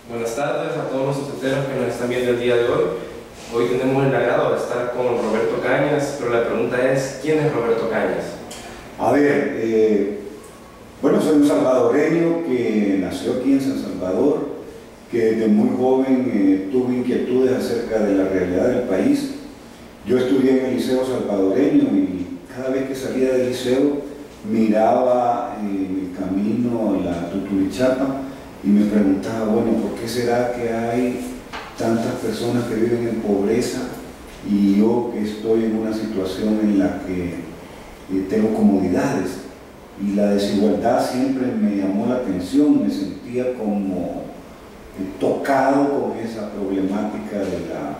Buenas tardes a todos los tuteros que nos están viendo el día de hoy. Hoy tenemos el agrado de estar con Roberto Cañas, pero la pregunta es, ¿quién es Roberto Cañas? A ver, bueno, soy un salvadoreño que nació aquí en San Salvador, que desde muy joven tuve inquietudes acerca de la realidad del país. Yo estudié en el Liceo Salvadoreño y cada vez que salía del liceo miraba en el camino la Tuturichapa y me preguntaba, bueno, ¿por qué será que hay tantas personas que viven en pobreza y yo que estoy en una situación en la que tengo comodidades? Y la desigualdad siempre me llamó la atención, me sentía como tocado con esa problemática de la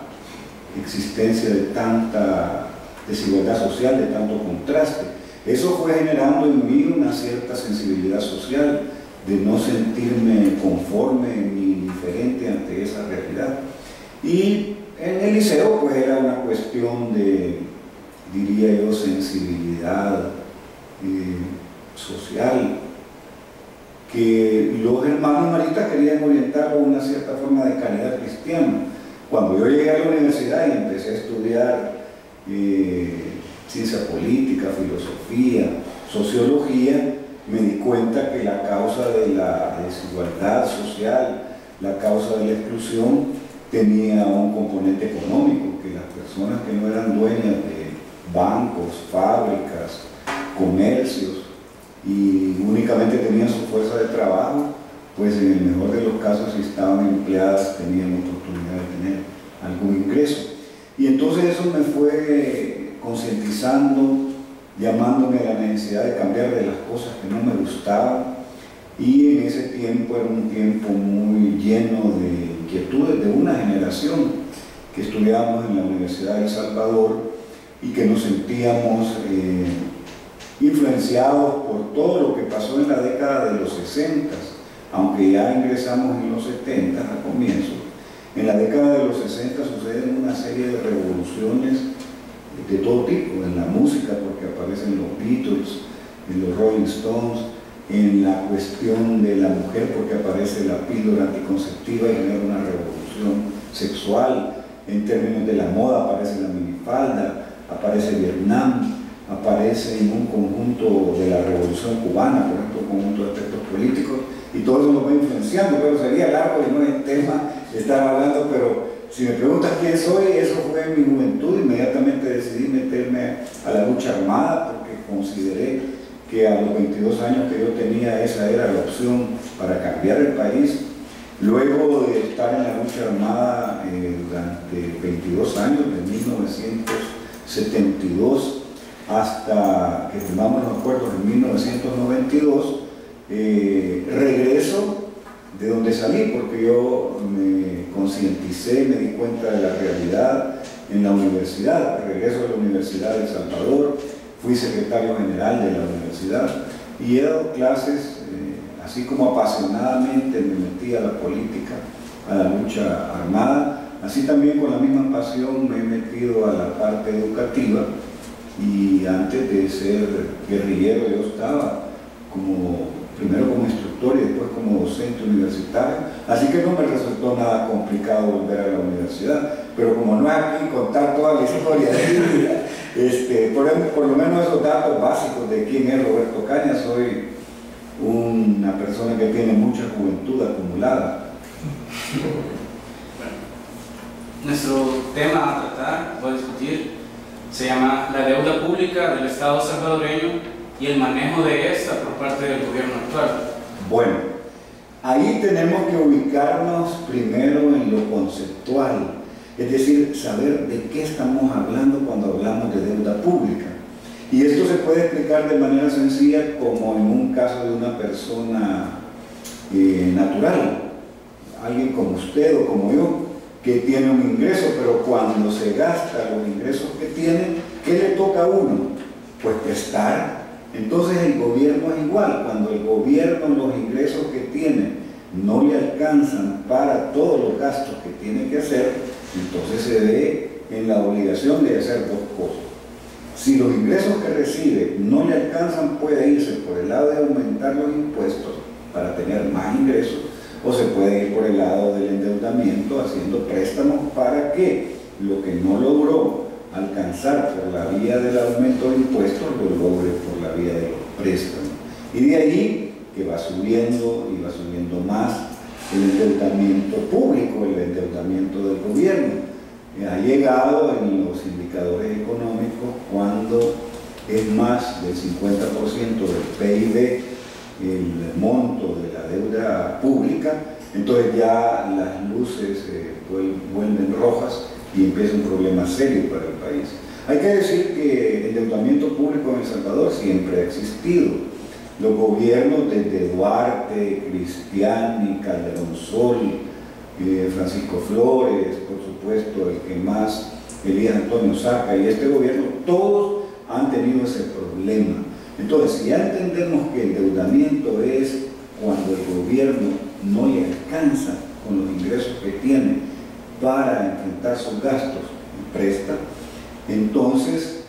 existencia de tanta desigualdad social, de tanto contraste. Eso fue generando en mí una cierta sensibilidad social, de no sentirme conforme ni indiferente ante esa realidad. Y en el liceo pues era una cuestión de, diría yo, sensibilidad social, que los hermanos maristas querían orientarlo a una cierta forma de calidad cristiana. Cuando yo llegué a la universidad y empecé a estudiar ciencia política, filosofía, sociología, me di cuenta que la causa de la desigualdad social, la causa de la exclusión, tenía un componente económico, que las personas que no eran dueñas de bancos, fábricas, comercios y únicamente tenían su fuerza de trabajo, pues en el mejor de los casos, si estaban empleadas, tenían oportunidad de tener algún ingreso. Y entonces eso me fue concientizando, llamándome a la necesidad de cambiar de las cosas que no me gustaban, y en ese tiempo era un tiempo muy lleno de inquietudes de una generación que estudiábamos en la Universidad de El Salvador y que nos sentíamos influenciados por todo lo que pasó en la década de los 60, aunque ya ingresamos en los 70 a comienzos. En la década de los 60 suceden una serie de revoluciones de todo tipo, en la música porque aparecen los Beatles, en los Rolling Stones, en la cuestión de la mujer porque aparece la píldora anticonceptiva y genera una revolución sexual, en términos de la moda aparece la minifalda, aparece Vietnam, aparece en un conjunto de la revolución cubana, por ejemplo, un conjunto de aspectos políticos, y todo eso nos va influenciando, pero sería largo y no es el tema estar hablando, pero si me preguntas quién soy, eso fue en mi juventud. Inmediatamente decidí meterme a la lucha armada porque consideré que a los 22 años que yo tenía esa era la opción para cambiar el país. Luego de estar en la lucha armada durante 22 años, de 1972 hasta que firmamos los acuerdos en 1992, regreso de donde salí porque yo me concienticé, me di cuenta de la realidad en la universidad. Regreso a la Universidad de El Salvador, fui secretario general de la universidad y he dado clases, así como apasionadamente me metí a la política, a la lucha armada, así también con la misma pasión me he metido a la parte educativa, y antes de ser guerrillero yo estaba primero como instructor y después como docente universitario, así que no me resultó nada complicado volver a la universidad, pero como no es aquí contar toda la historia de mi vida, por lo menos esos datos básicos de quién es Roberto Cañas. Soy una persona que tiene mucha juventud acumulada. Nuestro tema a tratar o a discutir se llama la deuda pública del Estado salvadoreño y el manejo de esta por parte del gobierno actual. Bueno, ahí tenemos que ubicarnos primero en lo conceptual, es decir, saber de qué estamos hablando cuando hablamos de deuda pública. Y esto se puede explicar de manera sencilla como en un caso de una persona natural, alguien como usted o como yo, que tiene un ingreso, pero cuando se gasta los ingresos que tiene, ¿qué le toca a uno? Pues prestar. Entonces el gobierno es igual. Cuando el gobierno los ingresos que tiene no le alcanzan para todos los gastos que tiene que hacer, entonces se ve en la obligación de hacer dos cosas. Si los ingresos que recibe no le alcanzan, puede irse por el lado de aumentar los impuestos para tener más ingresos, o se puede ir por el lado del endeudamiento haciendo préstamos para que lo que no logró alcanzar por la vía del aumento de impuestos lo logre por la vía de los préstamos. Y de ahí que va subiendo y va subiendo más el endeudamiento público, el endeudamiento del gobierno. Ha llegado en los indicadores económicos cuando es más del 50% del PIB el monto de la deuda pública, entonces ya las luces vuelven rojas y empieza un problema serio para el país. Hay que decir que el endeudamiento público en El Salvador siempre ha existido. Los gobiernos desde Duarte, Cristiani, Calderón Sol, Francisco Flores, por supuesto el que más, Elías Antonio Saca, y este gobierno, todos han tenido ese problema. Entonces, si ya entendemos que el endeudamiento es cuando el gobierno no le alcanza con los ingresos que tiene para enfrentar sus gastos y presta, entonces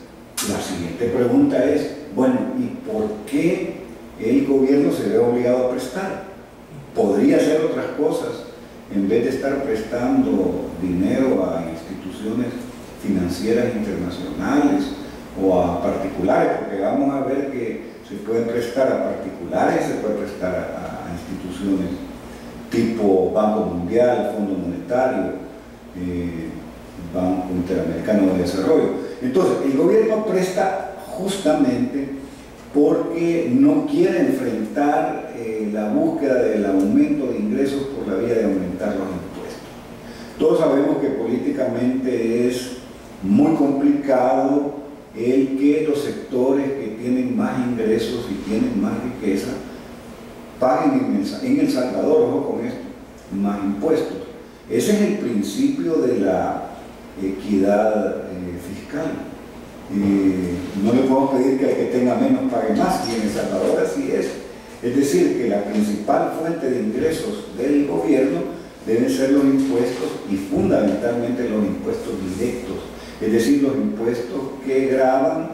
la siguiente pregunta es, bueno, ¿y por qué el gobierno se ve obligado a prestar? Podría hacer otras cosas en vez de estar prestando dinero a instituciones financieras internacionales o a particulares, porque vamos a ver que se puede prestar a particulares, se puede prestar a instituciones tipo Banco Mundial, Fondo Monetario, Banco Interamericano de Desarrollo. Entonces, el gobierno presta justamente porque no quiere enfrentar la búsqueda del aumento de ingresos por la vía de aumentar los impuestos. Todos sabemos que políticamente es muy complicado el que los sectores que tienen más ingresos y tienen más riqueza paguen en El Salvador, ojo con esto, más impuestos. Ese es el principio de la equidad fiscal. No le podemos pedir que el que tenga menos pague más, y en El Salvador así es. Es decir, que la principal fuente de ingresos del gobierno deben ser los impuestos y fundamentalmente los impuestos directos, es decir, los impuestos que gravan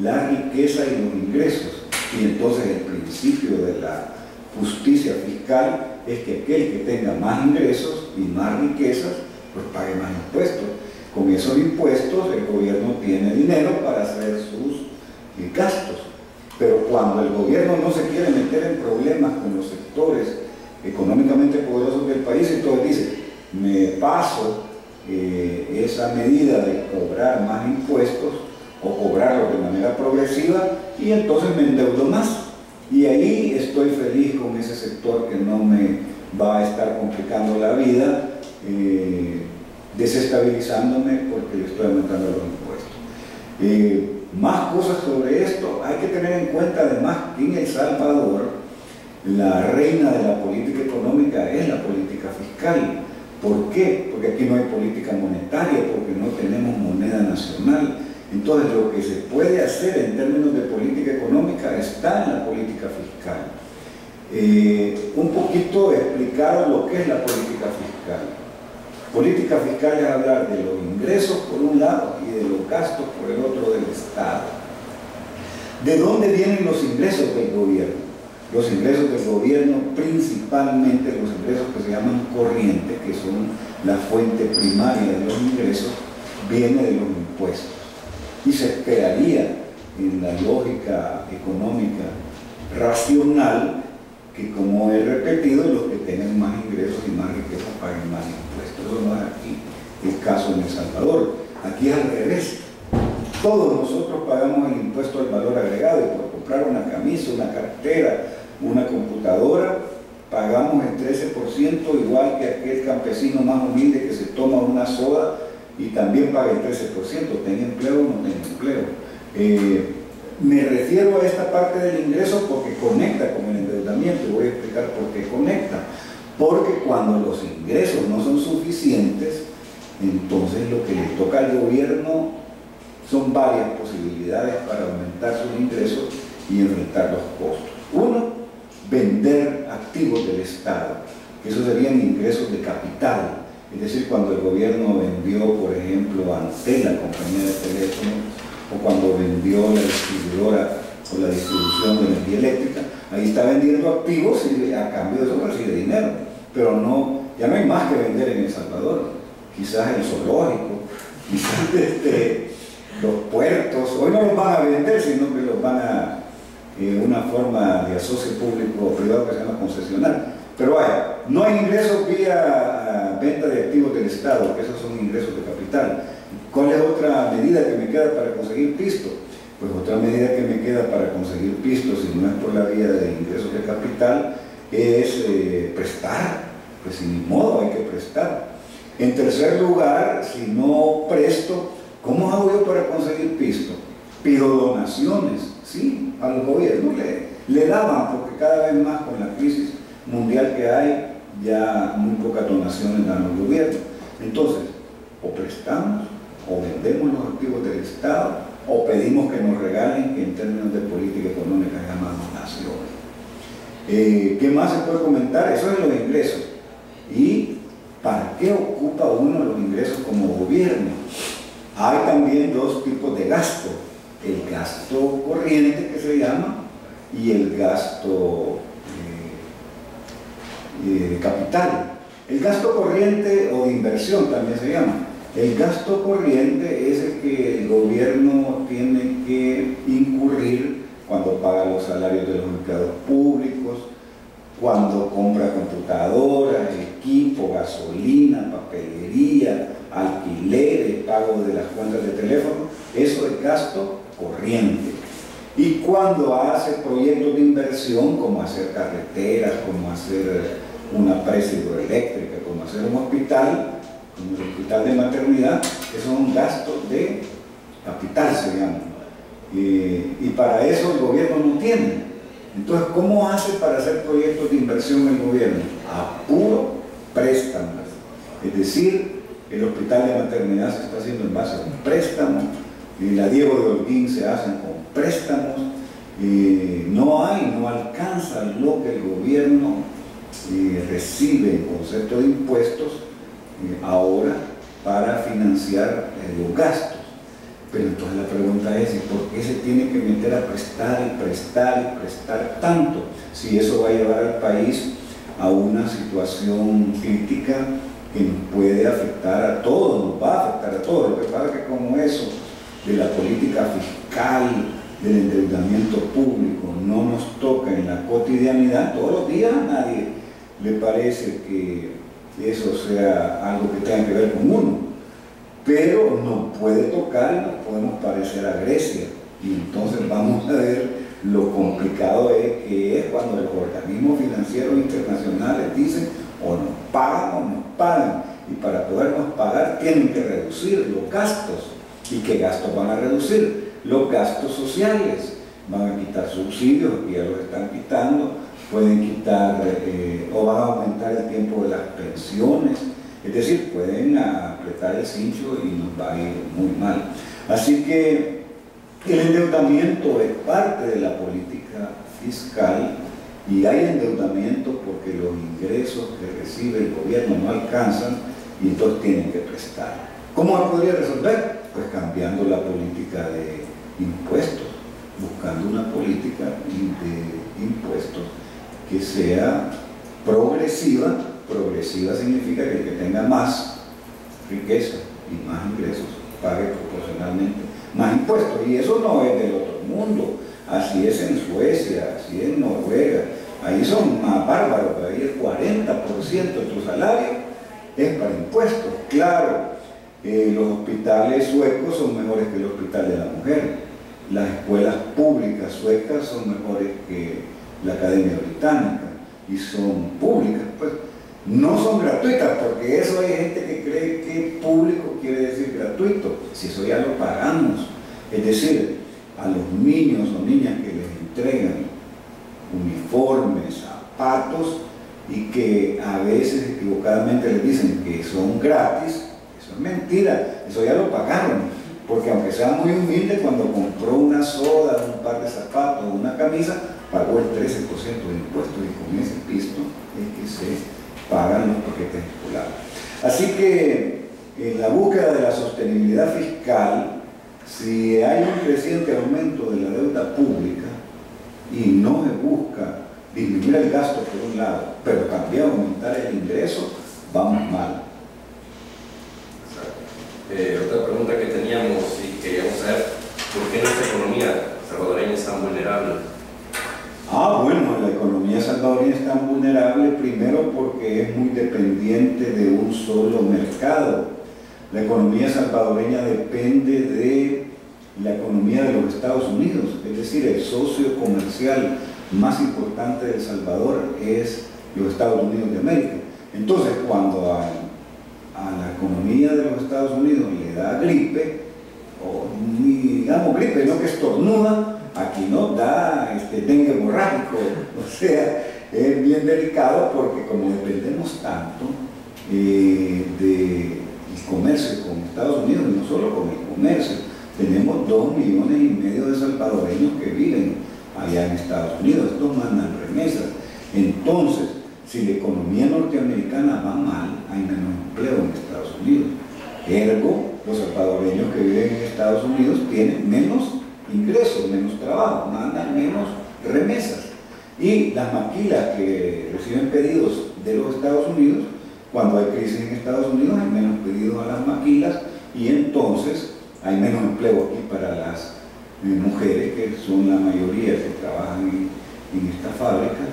la riqueza y los ingresos. Y entonces el principio de la justicia fiscal es que aquel que tenga más ingresos y más riquezas, pues pague más impuestos. Con esos impuestos el gobierno tiene dinero para hacer sus gastos. Pero cuando el gobierno no se quiere meter en problemas con los sectores económicamente poderosos del país, entonces dice, me paso esa medida de cobrar más impuestos o cobrarlos de manera progresiva y entonces me endeudo más. Y ahí estoy feliz con ese sector que no me va a estar complicando la vida, desestabilizándome porque le estoy aumentando los impuestos. Más cosas sobre esto. Hay que tener en cuenta además que en El Salvador la reina de la política económica es la política fiscal. ¿Por qué? Porque aquí no hay política monetaria, porque no tenemos moneda nacional. Entonces lo que se puede hacer en términos de política económica está en la política fiscal. Un poquito explicar lo que es la política fiscal. Política fiscal es hablar de los ingresos por un lado y de los gastos por el otro del Estado. ¿De dónde vienen los ingresos del gobierno? Los ingresos del gobierno, principalmente los ingresos que se llaman corrientes, que son la fuente primaria de los ingresos, vienen de los impuestos. Y se esperaría, en la lógica económica racional, que, como he repetido, los que tengan más ingresos y más riqueza paguen más impuestos. Eso no es aquí el caso en El Salvador. Aquí es al revés. Todos nosotros pagamos el impuesto al valor agregado, y por comprar una camisa, una cartera, una computadora, pagamos el 13%, igual que aquel campesino más humilde que se toma una soda y también paga el 13%, tenga empleo o no tenga empleo. Me refiero a esta parte del ingreso porque conecta con el endeudamiento, y voy a explicar por qué conecta. Porque cuando los ingresos no son suficientes, entonces lo que le toca al gobierno son varias posibilidades para aumentar sus ingresos y enfrentar los costos. Uno, vender activos del Estado, que esos serían ingresos de capital. Es decir, cuando el gobierno vendió, por ejemplo, Antel, la compañía de teléfonos, o cuando vendió la distribuidora o la distribución de energía eléctrica, ahí está vendiendo activos y a cambio de eso recibe dinero. pero no, ya no hay más que vender en El Salvador. Quizás el zoológico, quizás los puertos, hoy no los van a vender, sino que los van a una forma de asocio público o privado que se llama concesionar. Pero vaya, no hay ingresos vía venta de activos del Estado, que esos son ingresos de capital. ¿Cuál es otra medida que me queda para conseguir pisto? Pues otra medida que me queda para conseguir pisto, si no es por la vía de ingresos de capital, es prestar. Pues sin modo hay que prestar. En tercer lugar, si no presto, ¿cómo hago yo para conseguir pisto? Pido donaciones, sí, a los gobiernos le daban, porque cada vez más con la crisis mundial que hay, ya muy pocas donaciones dan los gobiernos. Entonces, o prestamos, o vendemos los activos del Estado, o pedimos que nos regalen, que en términos de política económica se llama donaciones. ¿Qué más se puede comentar? Eso es los ingresos. ¿Y para qué ocupa uno los ingresos como gobierno? Hay también dos tipos de gasto: el gasto corriente, que se llama, y el gasto de capital. El gasto corriente o de inversión también se llama. El gasto corriente es el que el gobierno tiene que incurrir cuando paga los salarios de los empleados públicos, cuando compra computadoras, equipo, gasolina, papelería, alquileres, pago de las cuentas de teléfono. Eso es gasto corriente. Y cuando hace proyectos de inversión, como hacer carreteras, como hacer una presa hidroeléctrica, como hacer un hospital, como el hospital de maternidad, esos son gastos de capital, se llaman. Y para eso el gobierno no tiene. Entonces, ¿cómo hace para hacer proyectos de inversión el gobierno? A puro préstamo. Es decir, el hospital de maternidad se está haciendo en base a un préstamo, y la Diego de Holguín se hacen con préstamos, no alcanza lo que el gobierno recibe en concepto de impuestos ahora para financiar los gastos. Pero entonces la pregunta es, ¿y por qué se tiene que meter a prestar y prestar y prestar tanto? Si eso va a llevar al país a una situación crítica que nos puede afectar a todos, nos va a afectar a todos. Lo que pasa es que como eso de la política fiscal, del endeudamiento público, no nos toca en la cotidianidad, todos los días a nadie le parece que eso sea algo que tenga que ver con uno, pero nos puede tocar y nos podemos parecer a Grecia, y entonces vamos a ver lo complicado que es cuando los organismos financieros internacionales dicen o nos pagan o nos pagan, y para podernos pagar tienen que reducir los gastos. ¿Y qué gastos van a reducir? Los gastos sociales. Van a quitar subsidios, que ya los están quitando, pueden quitar o van a aumentar el tiempo de las pensiones, es decir, pueden apretar el cincho y nos va a ir muy mal. Así que el endeudamiento es parte de la política fiscal, y hay endeudamiento porque los ingresos que recibe el gobierno no alcanzan y entonces tienen que prestar. ¿Cómo se podría resolver? Pues cambiando la política de impuestos, buscando una política de impuestos que sea progresiva. Progresiva significa que el que tenga más riqueza y más ingresos pague proporcionalmente más impuestos, y eso no es del otro mundo. Así es en Suecia, así es en Noruega, ahí son más bárbaros, ahí el 40% de tu salario es para impuestos. Claro, los hospitales suecos son mejores que el hospital de la mujer, las escuelas públicas suecas son mejores que la Academia Británica, y son públicas, pues no son gratuitas, porque eso hay gente que cree que público quiere decir gratuito, si eso ya lo pagamos. Es decir, a los niños o niñas que les entregan uniformes, zapatos, y que a veces equivocadamente les dicen que son gratis, eso es mentira, eso ya lo pagaron, porque aunque sea muy humilde, cuando compró una soda, un par de zapatos, una camisa, pagó el 13% de impuestos, y con ese pisto es que se pagan los paquetes escolares. Así que en la búsqueda de la sostenibilidad fiscal, si hay un creciente aumento de la deuda pública y no se busca disminuir el gasto por un lado, pero también aumentar el ingreso, vamos mal. Otra pregunta que teníamos y queríamos saber, ¿por qué nuestra economía salvadoreña es tan vulnerable? Bueno, la economía salvadoreña es tan vulnerable primero porque es muy dependiente de un solo mercado. La economía salvadoreña depende de la economía de los Estados Unidos, es decir, el socio comercial más importante de El Salvador es los Estados Unidos de América. Entonces, cuando a la economía de los Estados Unidos le da gripe, o ni digamos gripe, no que estornuda, aquí no da dengue hemorrágico, o sea, es bien delicado porque como dependemos tanto del comercio con Estados Unidos, y no solo con el comercio, tenemos 2,5 millones de salvadoreños que viven allá en Estados Unidos, estos mandan remesas. Entonces, si la economía norteamericana va mal, hay menos empleo en Estados Unidos. Ergo, los salvadoreños que viven en Estados Unidos tienen menos ingresos, menos trabajo, mandan menos remesas. Y las maquilas que reciben pedidos de los Estados Unidos, cuando hay crisis en Estados Unidos hay menos pedidos a las maquilas y entonces hay menos empleo aquí para las mujeres, que son la mayoría que trabajan en esta fábrica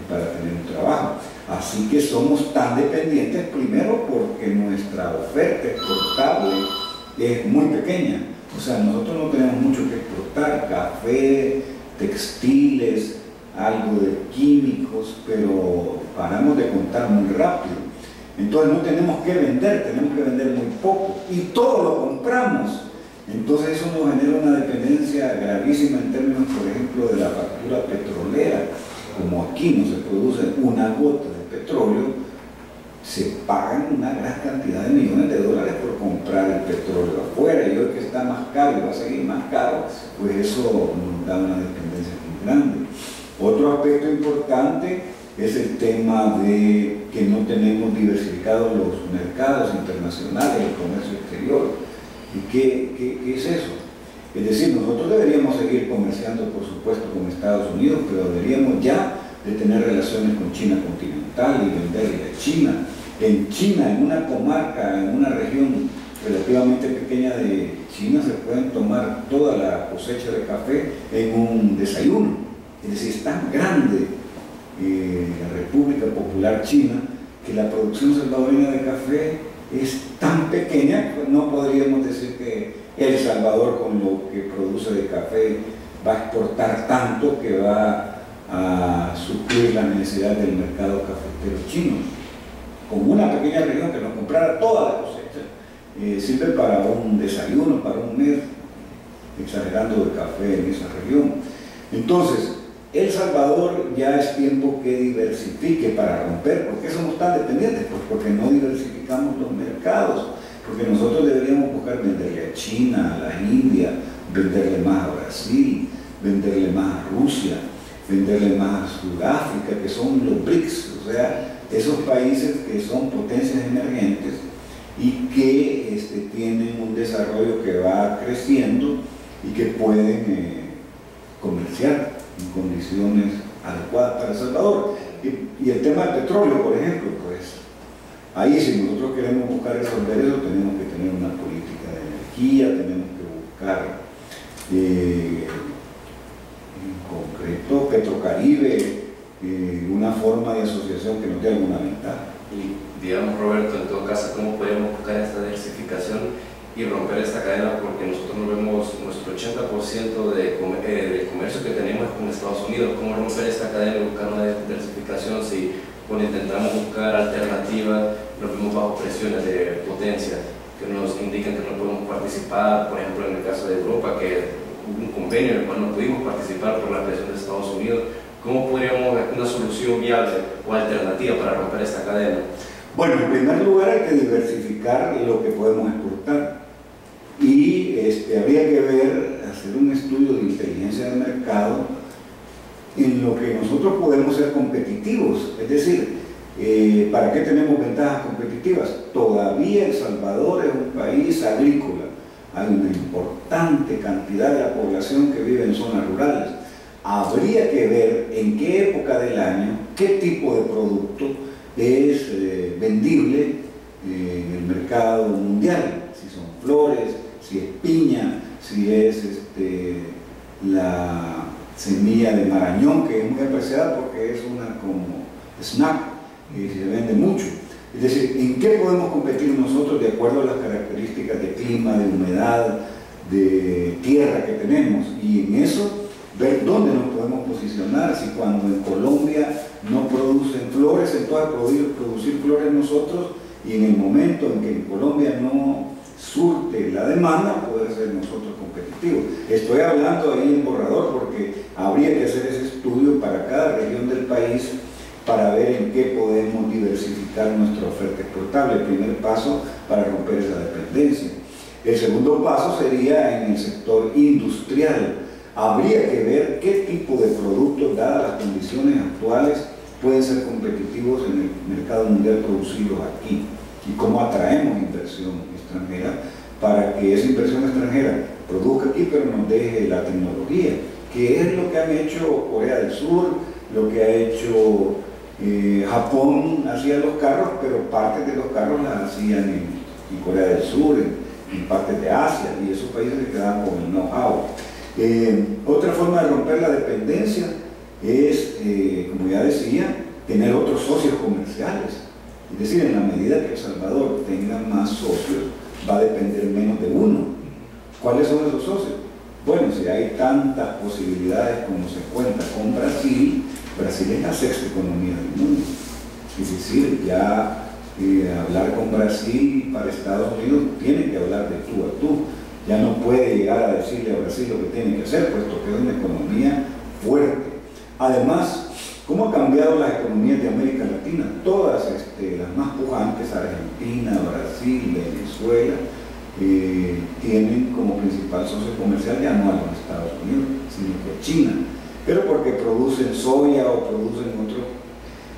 para tener un trabajo. Así que somos tan dependientes, primero porque nuestra oferta exportable es muy pequeña. O sea, nosotros no tenemos mucho que exportar, café, textiles, algo de químicos, pero paramos de contar muy rápido. Entonces no tenemos que vender muy poco y todo lo compramos. Entonces eso nos genera una dependencia gravísima en términos, por ejemplo, de la factura petrolera. Como aquí no se produce una gota de petróleo, se pagan una gran cantidad de millones de dólares por comprar el petróleo afuera, y hoy que está más caro y va a seguir más caro, pues eso nos da una dependencia muy grande. Otro aspecto importante es el tema de que no tenemos diversificados los mercados internacionales, el comercio exterior. ¿Y qué es eso? Es decir, nosotros deberíamos seguir comerciando, por supuesto, con Estados Unidos, pero deberíamos ya de tener relaciones con China continental y venderle a China. En China, en una comarca, en una región relativamente pequeña de China, se pueden tomar toda la cosecha de café en un desayuno. Es decir, es tan grande la República Popular China que la producción salvadoreña de café es tan pequeña, pues no podríamos decir que El Salvador, con lo que produce de café, va a exportar tanto que va a suplir la necesidad del mercado cafetero chino. Con una pequeña región que nos comprara toda la cosecha, sirve para un desayuno, para un mes, exagerando de café en esa región. Entonces, El Salvador ya es tiempo que diversifique para romper. ¿Por qué somos tan dependientes? Pues porque no diversificamos los mercados, porque nosotros deberíamos buscar venderle a China, a la India, venderle más a Brasil, venderle más a Rusia, venderle más a Sudáfrica, que son los BRICS, o sea, esos países que son potencias emergentes y que tienen un desarrollo que va creciendo y que pueden comerciar en condiciones adecuadas para El Salvador. Y el tema del petróleo, por ejemplo, pues ahí si nosotros queremos buscar resolver eso, tenemos que tener una política de energía, tenemos que buscar en concreto Petrocaribe, una forma de asociación que nos dé alguna ventaja. Y digamos, Roberto, en todo caso, ¿cómo podemos buscar esta diversificación y romper esta cadena? Porque nosotros no vemos nuestro 80% del comercio que tenemos con Estados Unidos. ¿Cómo romper esta cadena y buscar una diversificación si cuando intentamos buscar alternativas nos vemos bajo presiones de potencia que nos indican que no podemos participar? Por ejemplo, en el caso de Europa, que hubo un convenio en el cual no pudimos participar por la presión de Estados Unidos. ¿Cómo podríamos ver una solución viable o alternativa para romper esta cadena? Bueno, en primer lugar hay que diversificar lo que podemos exportar y habría que hacer un estudio de inteligencia de mercado en lo que nosotros podemos ser competitivos. Es decir, ¿para qué tenemos ventajas competitivas? Todavía El Salvador es un país agrícola. Hay una importante cantidad de la población que vive en zonas rurales. habría que ver en qué época del año, qué tipo de producto es vendible en el mercado mundial, si son flores, si es piña, si es la semilla de marañón, que es muy apreciada porque es una como snack y se vende mucho. Es decir, ¿en qué podemos competir nosotros de acuerdo a las características de clima, de humedad, de tierra que tenemos? Y en eso ver dónde nos podemos posicionar. Si cuando en Colombia no producen flores, entonces producir flores nosotros, y en el momento en que en Colombia no surte la demanda, poder ser nosotros competitivos. Estoy hablando ahí en borrador porque habría que hacer ese estudio para cada región del país para ver en qué podemos diversificar nuestra oferta exportable. El primer paso para romper esa dependencia. El segundo paso sería en el sector industrial. Habría que ver qué tipo de productos, dadas las condiciones actuales, pueden ser competitivos en el mercado mundial producidos aquí, y cómo atraemos inversión extranjera para que esa inversión extranjera produzca aquí, pero nos deje la tecnología, que es lo que han hecho Corea del Sur, lo que ha hecho Japón. Hacía los carros, pero partes de los carros las hacían en Corea del Sur, en partes de Asia, y esos países se quedaban con el know-how. Otra forma de romper la dependencia es, como ya decía, tener otros socios comerciales. Es decir, en la medida que El Salvador tenga más socios, va a depender menos de uno. ¿Cuáles son esos socios? Bueno, si hay tantas posibilidades como se cuenta con Brasil, Brasil es la sexta economía del mundo. Es decir, ya hablar con Brasil para Estados Unidos tiene que hablar de tú a tú. Ya no puede llegar a decirle a Brasil lo que tiene que hacer, puesto que es una economía fuerte. Además, ¿cómo han cambiado las economías de América Latina? Todas las más pujantes, Argentina, Brasil, Venezuela, tienen como principal socio comercial ya no a los Estados Unidos, sino que China, pero porque producen soya o producen otros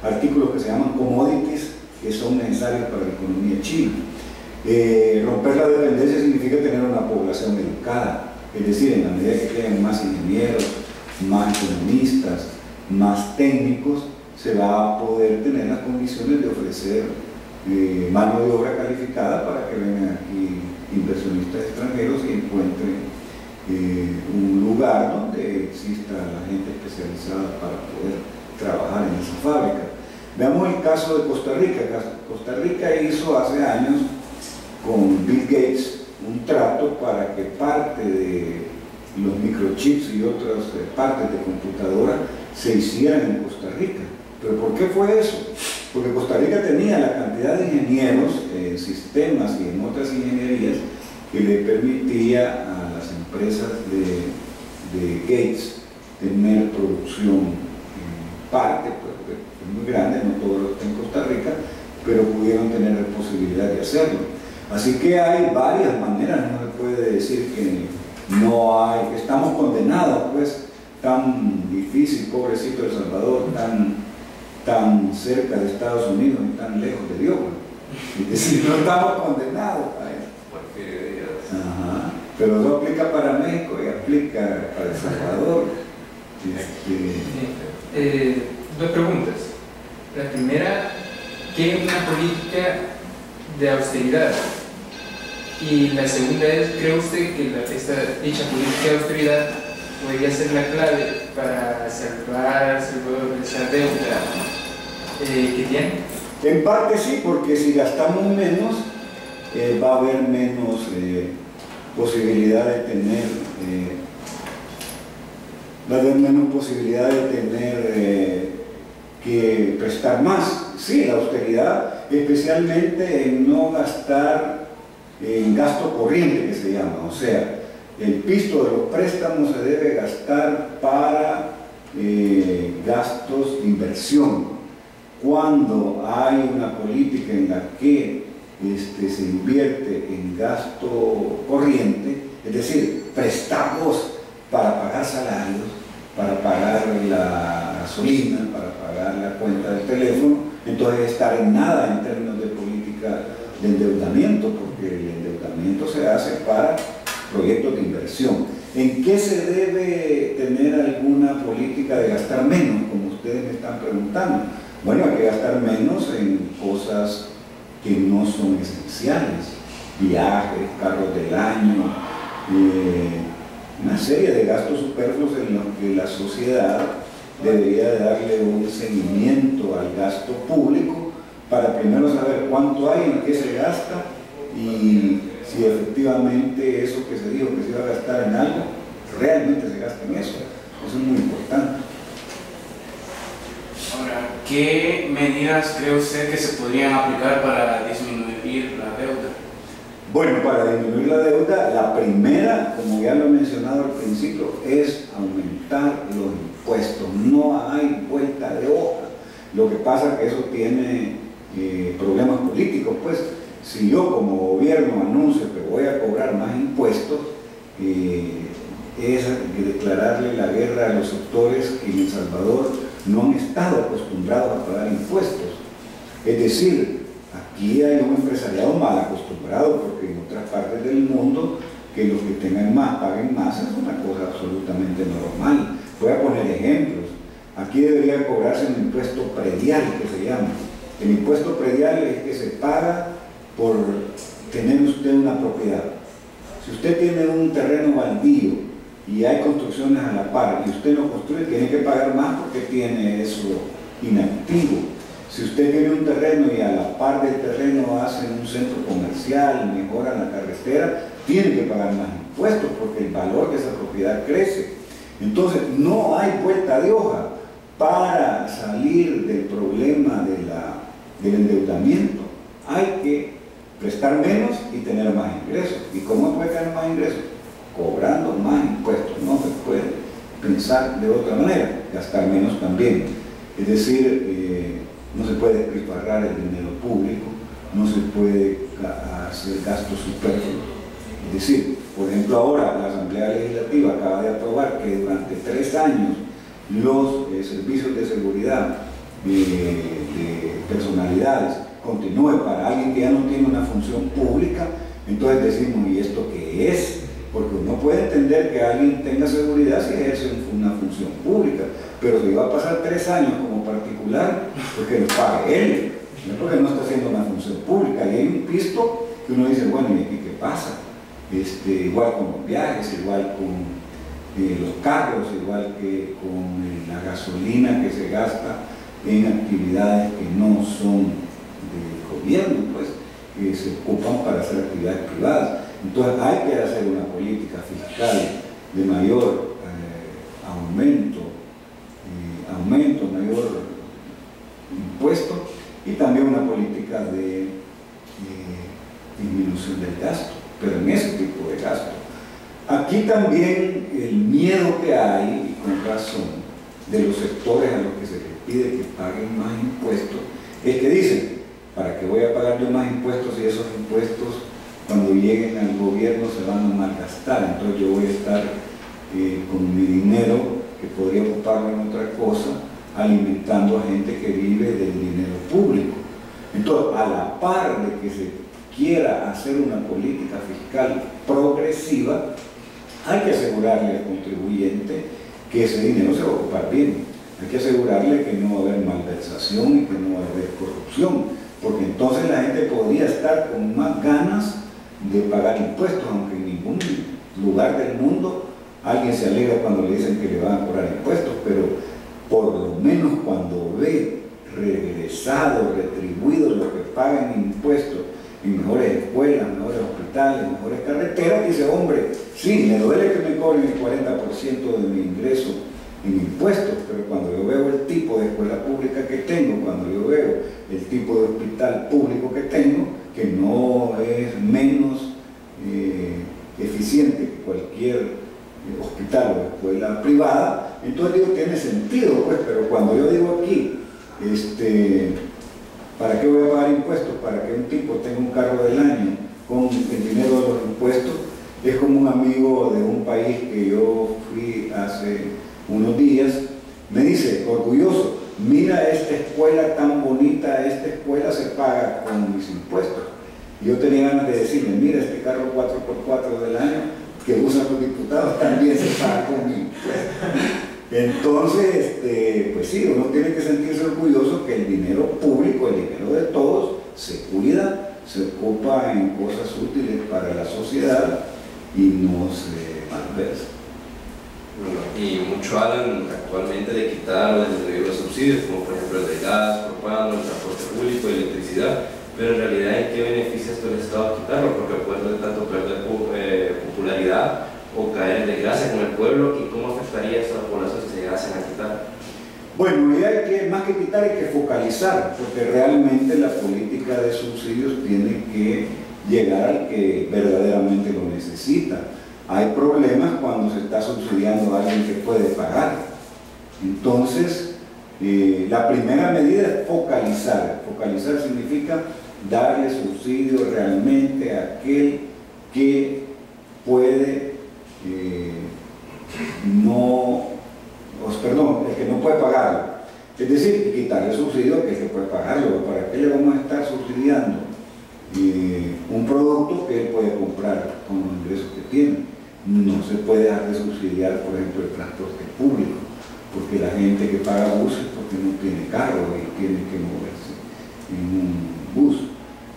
artículos que se llaman commodities, que son necesarios para la economía china. Romper la dependencia significa tener una población educada, es decir, en la medida que tengan más ingenieros, más economistas, más técnicos, se va a poder tener las condiciones de ofrecer mano de obra calificada para que vengan aquí inversionistas extranjeros y encuentren un lugar donde exista la gente especializada para poder trabajar en esa fábrica. Veamos el caso de Costa Rica. Costa Rica hizo hace años con Bill Gates un trato para que parte de los microchips y otras partes de computadora se hicieran en Costa Rica. ¿Pero por qué fue eso? Porque Costa Rica tenía la cantidad de ingenieros en sistemas y en otras ingenierías que le permitía a las empresas de Gates tener producción en parte, pues es muy grande, no todo lo está en Costa Rica, pero pudieron tener la posibilidad de hacerlo. Así que hay varias maneras, no se puede decir que no hay, que estamos condenados, pues, tan difícil, pobrecito El Salvador, tan cerca de Estados Unidos y tan lejos de Dios. Es decir, no estamos condenados a eso. Ajá. Pero eso aplica para México y aplica para El Salvador. Dos preguntas. La primera, ¿qué es una política de austeridad? Y la segunda es, ¿cree usted que dicha política de austeridad podría ser la clave para salvar El Salvador de esa deuda que tiene? En parte sí, porque si gastamos menos, va a haber menos posibilidad de tener que prestar más. Sí, la austeridad, especialmente en no gastar en gasto corriente, que se llama, o sea, el pisto de los préstamos se debe gastar para gastos de inversión. Cuando hay una política en la que se invierte en gasto corriente, es decir, prestamos para pagar salarios, para pagar la gasolina, para pagar la cuenta del teléfono, entonces estar en nada en términos de política de endeudamiento, porque el endeudamiento se hace para proyectos de inversión. ¿En qué se debe tener alguna política de gastar menos, como ustedes me están preguntando? Bueno, hay que gastar menos en cosas que no son esenciales, viajes, carros del año, una serie de gastos superfluos en los que la sociedad debería de darle un seguimiento al gasto público para primero saber cuánto hay, en qué se gasta y si efectivamente eso que se dijo que se iba a gastar en algo, realmente se gasta en eso. Eso es muy importante. Ahora, ¿qué medidas cree usted que se podrían aplicar para disminuir la deuda? Bueno, para disminuir la deuda, la primera, como ya lo he mencionado al principio, es aumentar los impuestos. No hay vuelta de hoja. Lo que pasa es que eso tiene problemas políticos, pues. Si yo como gobierno anuncio que voy a cobrar más impuestos, es declararle la guerra a los sectores que en El Salvador no han estado acostumbrados a pagar impuestos. Es decir, aquí hay un empresariado mal acostumbrado, porque en otras partes del mundo que los que tengan más paguen más es una cosa absolutamente normal. Voy a poner ejemplos. Aquí debería cobrarse un impuesto predial, que se llama. El impuesto predial es que se paga por tener usted una propiedad. Si usted tiene un terreno baldío y hay construcciones a la par y usted no construye, tiene que pagar más porque tiene eso inactivo. Si usted tiene un terreno y a la par del terreno hacen un centro comercial, mejoran la carretera, tiene que pagar más impuestos porque el valor de esa propiedad crece. Entonces no hay vuelta de hoja para salir del problema del endeudamiento. Hay que prestar menos y tener más ingresos. ¿Y cómo puede tener más ingresos? Cobrando más impuestos. No se puede pensar de otra manera. Gastar menos también. Es decir, no se puede despilfarrar el dinero público, no se puede hacer gastos superfluos. Es decir, por ejemplo, ahora la Asamblea Legislativa acaba de aprobar que durante 3 años los servicios de seguridad de personalidades continúe para alguien que ya no tiene una función pública. Entonces decimos, ¿y esto qué es? Porque uno puede entender que alguien tenga seguridad si ejerce una función pública, pero si va a pasar 3 años como particular, porque lo pague él, no porque no está haciendo una función pública. Y hay un pisto que uno dice, bueno, ¿y aquí qué pasa? Igual con los viajes, igual con los carros, igual que con la gasolina que se gasta en actividades que no son del gobierno, pues, que se ocupan para hacer actividades privadas. Entonces hay que hacer una política fiscal de mayor aumento, mayor impuesto, y también una política de disminución del gasto, pero en ese tipo de gasto. Aquí también el miedo que hay, y con razón, de los sectores a los que se les pide que paguen más impuestos, es que dicen, ¿para qué voy a pagar yo más impuestos si esos impuestos cuando lleguen al gobierno se van a malgastar? Entonces yo voy a estar con mi dinero, que podría ocuparme en otra cosa, alimentando a gente que vive del dinero público. Entonces, a la par de que se quiera hacer una política fiscal progresiva, hay que asegurarle al contribuyente que ese dinero se va a ocupar bien. Hay que asegurarle que no va a haber malversación y que no va a haber corrupción, porque entonces la gente podría estar con más ganas de pagar impuestos, aunque en ningún lugar del mundo alguien se alegra cuando le dicen que le van a cobrar impuestos, pero por lo menos cuando ve regresado, retribuido lo que pagan impuestos en mejores escuelas, mejores hospitales, mejores carreteras, dice, hombre, sí, me duele que me cobren el 40% de mi ingreso en impuestos, pero cuando yo veo el tipo de escuela pública que tengo, cuando yo veo el tipo de hospital público que tengo, que no es menos eficiente que cualquier hospital o escuela privada, entonces digo, tiene sentido, pues. Pero cuando yo digo aquí, ¿para qué voy a pagar impuestos? Para que un tipo tenga un carro del año con el dinero de los impuestos. Es como un amigo de un país que yo fui hace unos días, me dice, orgulloso, mira esta escuela tan bonita, esta escuela se paga con mis impuestos. Y yo tenía ganas de decirle, mira este carro 4x4 del año, que usan los diputados también se paga con mi impuesto. Entonces, pues sí, uno tiene que sentirse orgulloso que el dinero público, el dinero de todos, se cuida, se ocupa en cosas útiles para la sociedad y no se malversa. Bueno, y mucho hablan actualmente de quitar o disminuir los subsidios, como por ejemplo el de gas, propano, el transporte público, electricidad, pero en realidad ¿en qué beneficia esto el Estado quitarlo? Porque puede tanto perder popularidad o caer en desgracia con el pueblo, y cómo afectaría esto a la población si se llegasen a quitar. Bueno, y hay que, más que quitar, hay que focalizar, porque realmente la política de subsidios tiene que llegar al que verdaderamente lo necesita. Hay problemas cuando se está subsidiando a alguien que puede pagar. Entonces, la primera medida es focalizar. Focalizar significa darle subsidio realmente a aquel que puede el que no puede pagarlo. Es decir, quitarle subsidio a aquel que puede pagarlo. ¿Para qué le vamos a estar subsidiando un producto que él puede comprar con los ingresos que tiene? No se puede dejar de subsidiar, por ejemplo, el transporte público, porque la gente que paga buses porque no tiene carro y tiene que moverse en un bus.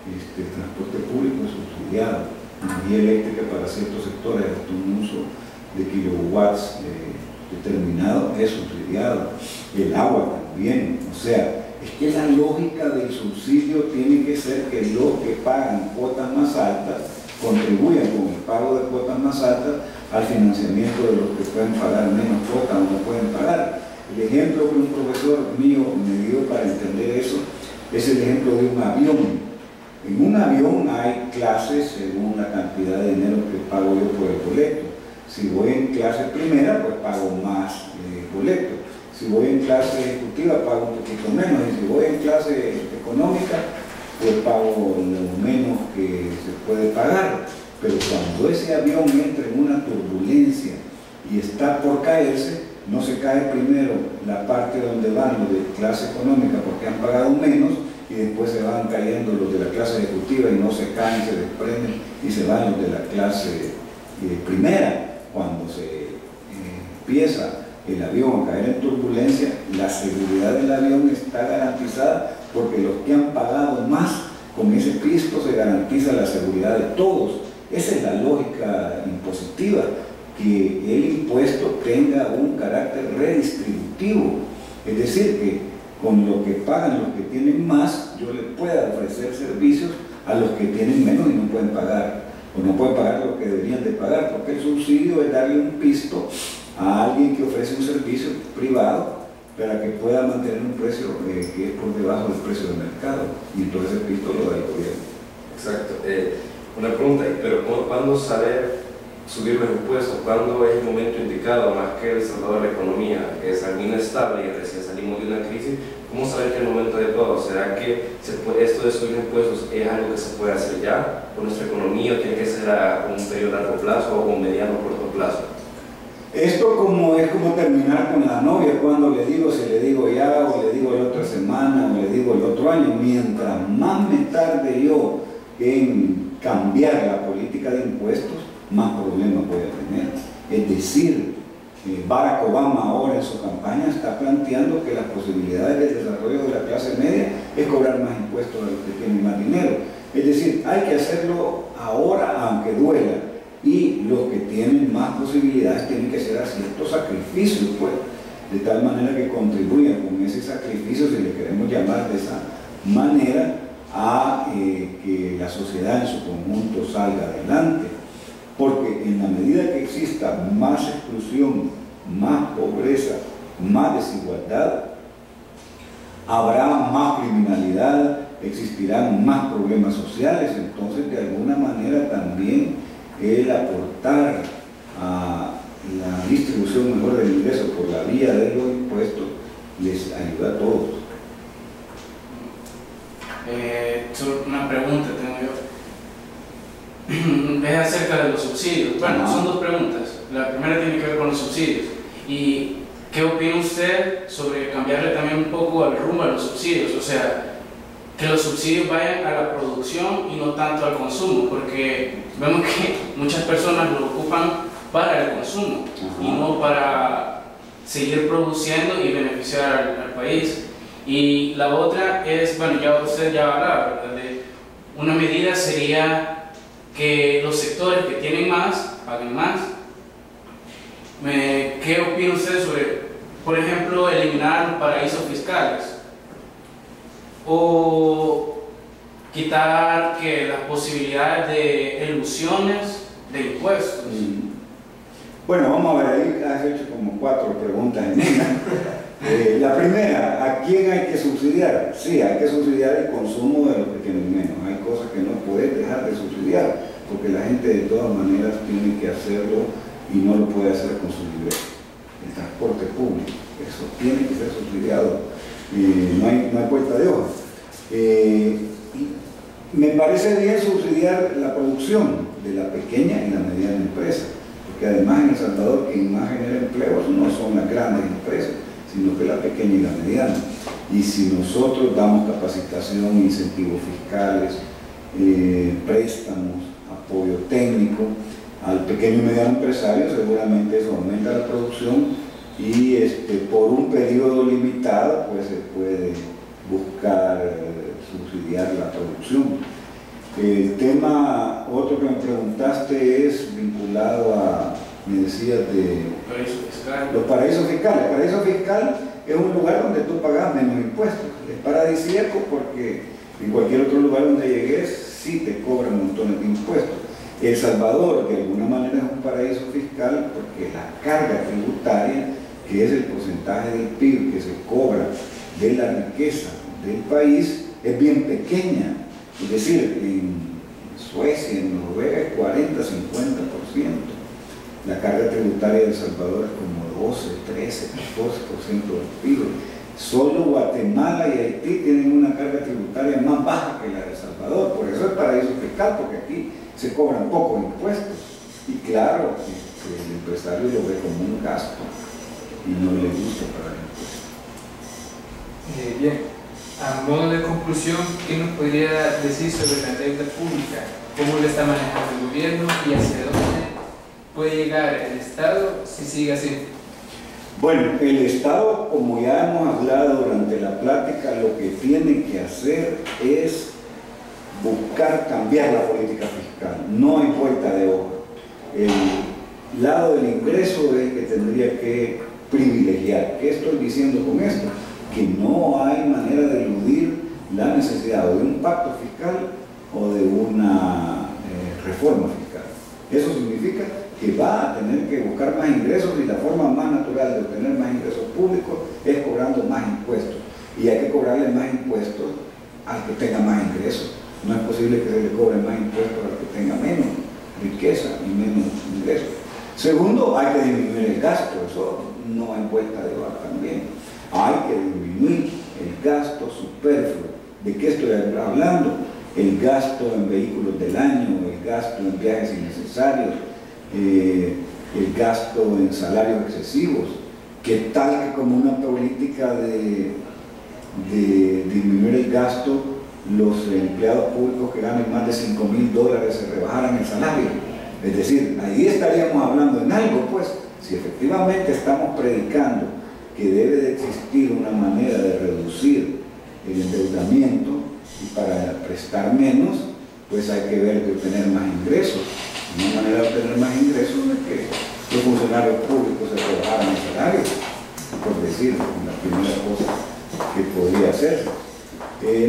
El transporte público es subsidiado. Energía eléctrica para ciertos sectores, hasta un uso de kilowatts determinado es subsidiado. El agua también. O sea, es que la lógica del subsidio tiene que ser que los que pagan cuotas más altas contribuyan con el pago de cuotas más altas al financiamiento de los que pueden pagar menos cuotas o no pueden pagar. El ejemplo que un profesor mío me dio para entender eso es el ejemplo de un avión. En un avión hay clases según la cantidad de dinero que pago yo por el boleto. Si voy en clase primera, pues pago más boleto. Si voy en clase ejecutiva, pago un poquito menos. Y si voy en clase económica, pues pago lo menos que se puede pagar. Pero cuando ese avión entra en una turbulencia y está por caerse, no se cae primero la parte donde van los de clase económica porque han pagado menos, y después se van cayendo los de la clase ejecutiva y no se caen, se desprenden y se van los de la clase primera. Cuando se empieza el avión a caer en turbulencia, la seguridad del avión está garantizada porque los que han pagado más, con ese pisto se garantiza la seguridad de todos. Esa es la lógica impositiva, que el impuesto tenga un carácter redistributivo, es decir, que con lo que pagan los que tienen más, yo le pueda ofrecer servicios a los que tienen menos y no pueden pagar, o no pueden pagar lo que deberían de pagar, porque el subsidio es darle un pisto a alguien que ofrece un servicio privado para que pueda mantener un precio que es por debajo del precio del mercado, y entonces el pisto lo da el gobierno. Exacto. Una pregunta, pero ¿cuándo saber subir los impuestos? ¿Cuándo es el momento indicado? Más que El Salvador, la economía es algo inestable y recién salimos de una crisis, ¿cómo saber que es el momento adecuado? ¿Será que esto de subir impuestos es algo que se puede hacer ya por nuestra economía, o tiene que ser a un periodo a largo plazo o un mediano o corto plazo? Esto es como terminar con la novia, cuando le digo, si le digo ya, o le digo la otra semana, o le digo el otro año. Mientras más me tarde yo en cambiar la política de impuestos, más problemas voy a tener. Es decir, Barack Obama ahora en su campaña está planteando que las posibilidades de desarrollo de la clase media es cobrar más impuestos a los que tienen más dinero. Es decir, hay que hacerlo ahora aunque duela, y los que tienen más posibilidades tienen que hacer ciertos sacrificios, pues, de tal manera que contribuyan con ese sacrificio, si le queremos llamar de esa manera, a que la sociedad en su conjunto salga adelante. Porque en la medida que exista más exclusión, más pobreza, más desigualdad, habrá más criminalidad, existirán más problemas sociales. Entonces, de alguna manera también el aportar a la distribución mejor del ingreso por la vía de los impuestos les ayuda a todos. Una pregunta tengo yo. Es acerca de los subsidios. Bueno, son dos preguntas. La primera tiene que ver con los subsidios. ¿Y qué opina usted sobre cambiarle también un poco al rumbo a los subsidios? O sea, que los subsidios vayan a la producción y no tanto al consumo, porque vemos que muchas personas lo ocupan para el consumo y no para seguir produciendo y beneficiar al país. Y la otra es, bueno, ya usted ya hablaba, ¿verdad? Una medida sería que los sectores que tienen más paguen más. ¿Qué opina usted sobre, por ejemplo, eliminar los paraísos fiscales? O quitar las posibilidades de elusiones de impuestos. Bueno, vamos a ver, ahí has hecho como 4 preguntas en una. La primera, ¿a quién hay que subsidiar? Sí, hay que subsidiar el consumo de los que tienen menos. Hay cosas que no puedes dejar de subsidiar, porque la gente de todas maneras tiene que hacerlo y no lo puede hacer con su ingreso. El transporte público, eso tiene que ser subsidiado, no hay vuelta de hoja. Me parece bien subsidiar la producción de la pequeña y la mediana empresa, porque además en El Salvador quien más genera empleos no son las grandes empresas, sino que la pequeña y la mediana. Y si nosotros damos capacitación, incentivos fiscales, préstamos, apoyo técnico al pequeño y mediano empresario, seguramente eso aumenta la producción y por un periodo limitado pues se puede buscar subsidiar la producción. El tema, otro que me preguntaste, es vinculado a, me decías, de los paraísos fiscales. El paraíso fiscal es un lugar donde tú pagas menos impuestos. Es paradisíaco porque en cualquier otro lugar donde llegues sí te cobran montones de impuestos. El Salvador, de alguna manera, es un paraíso fiscal porque la carga tributaria, que es el porcentaje del PIB que se cobra de la riqueza del país, es bien pequeña. Es decir, en Suecia, en Noruega es 40-50%. La carga tributaria de El Salvador es como 12, 13, 14% del PIB. Solo Guatemala y Haití tienen una carga tributaria más baja que la de El Salvador. Por eso es paraíso fiscal, porque aquí se cobran pocos impuestos. Y claro, el empresario lo ve como un gasto y no le gusta pagar impuestos. Bien. A modo de conclusión, ¿qué nos podría decir sobre la deuda pública? ¿Cómo la está manejando el gobierno y hacia dónde puede llegar el Estado si sigue así? Bueno, el Estado, como ya hemos hablado durante la plática, lo que tiene que hacer es buscar cambiar la política fiscal. No hay vuelta de hoja. El lado del ingreso es el que tendría que privilegiar. ¿Qué estoy diciendo con esto? Que no hay manera de eludir la necesidad o de un pacto fiscal o de una reforma fiscal. Eso significa que va a tener que buscar más ingresos y la forma más natural de obtener más ingresos públicos es cobrando más impuestos. Y hay que cobrarle más impuestos al que tenga más ingresos. No es posible que se le cobre más impuestos al que tenga menos riqueza y menos ingresos. Segundo, hay que disminuir el gasto. Eso no hay vuelta de hoja también. Hay que disminuir el gasto superfluo. ¿De qué estoy hablando? El gasto en vehículos del año, el gasto en viajes innecesarios, el gasto en salarios excesivos. ¿Qué tal que como una política de disminuir el gasto, los empleados públicos que ganen más de $5.000 se rebajaran el salario? Es decir, ahí estaríamos hablando en algo, pues, si efectivamente estamos predicando que debe de existir una manera de reducir el endeudamiento y para prestar menos, pues hay que ver de obtener más ingresos. Una manera de obtener más ingresos es que los funcionarios públicos se rebajaran el salario, por decir, la primera cosa que podría hacerse.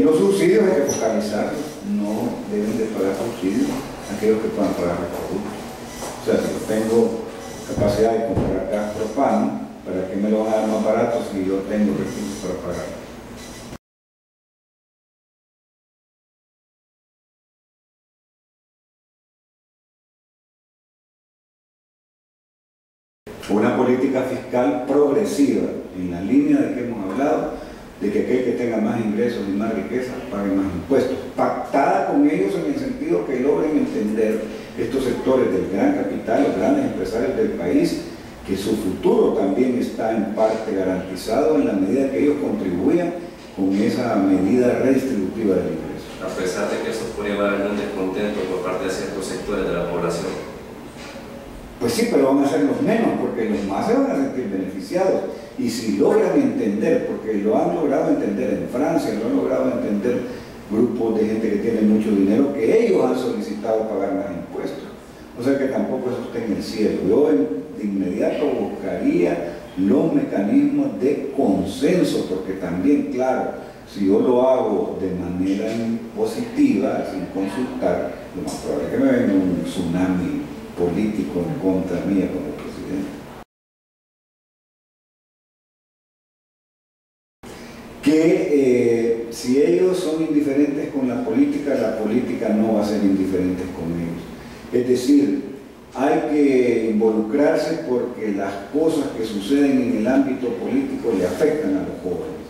Los subsidios hay que focalizarlos, no deben de pagar subsidios aquellos que puedan pagar el producto. O sea, si yo tengo capacidad de comprar gas propano, ¿para qué me lo van a dar más barato si yo tengo recursos para pagar? Una política fiscal progresiva, en la línea de que hemos hablado, de que aquel que tenga más ingresos y más riqueza pague más impuestos. Pactada con ellos en el sentido que logren entender estos sectores del gran capital, los grandes empresarios del país, que su futuro también está en parte garantizado en la medida que ellos contribuyan con esa medida redistributiva del ingreso. A pesar de que eso podría haber un descontento por parte de ciertos sectores de la población. Pues sí, pero van a ser los menos, porque los más se van a sentir beneficiados. Y si logran entender, porque lo han logrado entender en Francia, lo han logrado entender grupos de gente que tiene mucho dinero, que ellos han solicitado pagar más impuestos. O sea que tampoco eso está en el cielo. Yo de inmediato buscaría los mecanismos de consenso, porque también, claro, si yo lo hago de manera impositiva, sin consultar, lo más probable es que me venga un tsunami político en contra mía como presidente. Que si ellos son indiferentes con la política no va a ser indiferente con ellos. Es decir, hay que involucrarse porque las cosas que suceden en el ámbito político le afectan a los jóvenes.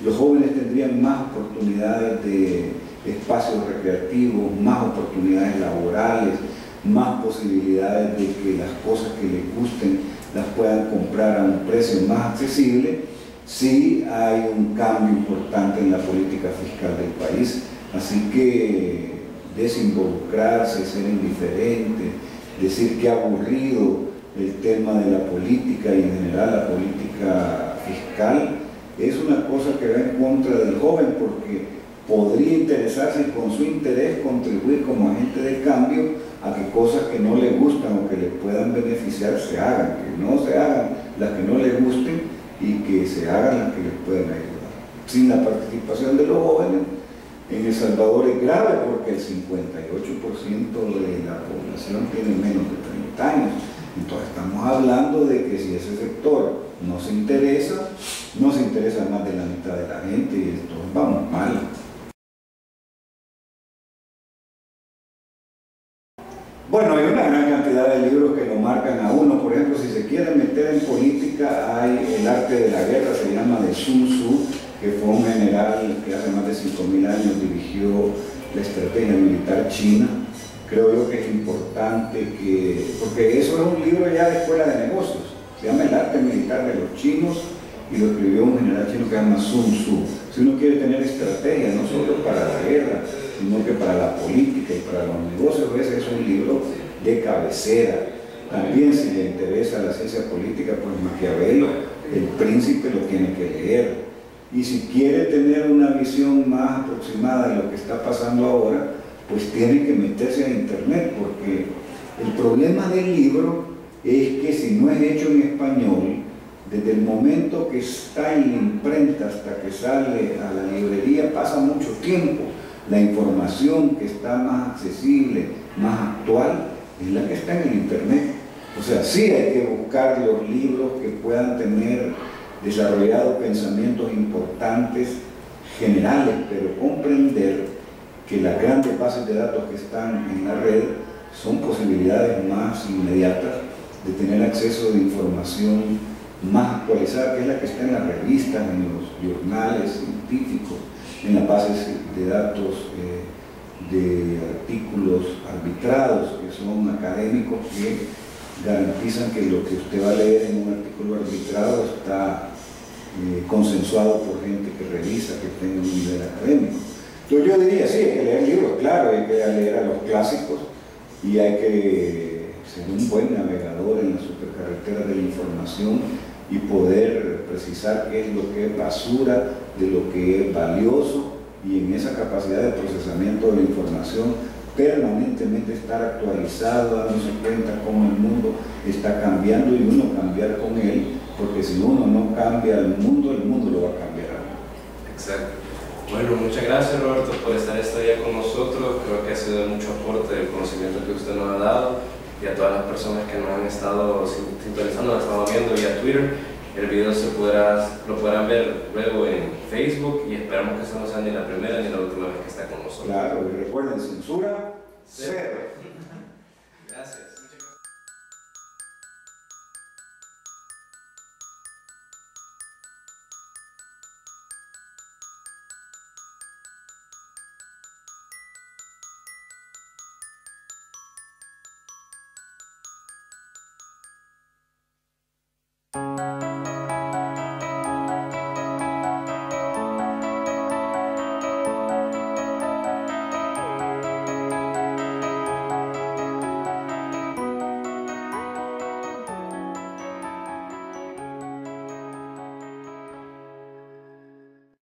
Los jóvenes tendrían más oportunidades de espacios recreativos, más oportunidades laborales, más posibilidades de que las cosas que les gusten las puedan comprar a un precio más accesible si hay un cambio importante en la política fiscal del país. Así que desinvolucrarse, ser indiferente, decir que aburrido el tema de la política y en general la política fiscal es una cosa que va en contra del joven, porque podría interesarse y con su interés contribuir como agente de cambio a que cosas que no le gustan o que le puedan beneficiar se hagan, que no se hagan las que no le gusten y que se hagan las que les puedan ayudar. Sin la participación de los jóvenes, en El Salvador es grave porque el 58% de la población tiene menos de 30 años. Entonces estamos hablando de que si ese sector no se interesa más de la mitad de la gente y entonces vamos mal. Bueno, hay una gran cantidad de libros que lo marcan a uno. Por ejemplo, si se quiere meter en política, hay El arte de la guerra, se llama, de Sun Tzu, que fue un general que hace más de 5.000 años dirigió la estrategia militar china. Creo yo que es importante porque eso es un libro ya de escuela de negocios, se llama El arte militar de los chinos y lo escribió un general chino que se llama Sun Tzu. Si uno quiere tener estrategia, no solo para la guerra, sino que para la política y para los negocios, ese es un libro de cabecera. También si le interesa la ciencia política, pues Maquiavelo, El Príncipe, lo tiene que leer. Y si quiere tener una visión más aproximada de lo que está pasando ahora, pues tiene que meterse a internet, porque el problema del libro es que si no es hecho en español, desde el momento que está en la imprenta hasta que sale a la librería pasa mucho tiempo. La información que está más accesible, más actual, es la que está en el internet. O sea, sí hay que buscar los libros que puedan tener desarrollado pensamientos importantes, generales, pero comprender que las grandes bases de datos que están en la red son posibilidades más inmediatas de tener acceso de información más actualizada, que es la que está en las revistas, en los jornales científicos, en las bases de datos de artículos arbitrados, que son académicos que garantizan que lo que usted va a leer en un artículo arbitrado está consensuado por gente que revisa, que tenga un nivel académico. Entonces yo diría, sí, hay que leer libros, claro, hay que leer a los clásicos y hay que ser un buen navegador en la supercarretera de la información y poder precisar qué es lo que es basura de lo que es valioso, y en esa capacidad de procesamiento de la información permanentemente estar actualizado, dándose cuenta cómo el mundo está cambiando y uno cambiar con él, porque si uno no cambia el mundo lo va a cambiar a uno. Exacto. Bueno, muchas gracias, Roberto, por estar esta día con nosotros. Creo que ha sido de mucho aporte del conocimiento que usted nos ha dado, y a todas las personas que nos han estado sintonizando, nos estado viendo vía Twitter. El video lo podrán ver luego en Facebook, y esperamos que esta no sea ni la primera ni la última vez que está con nosotros. Claro, y recuerden, censura cero. Gracias. Thank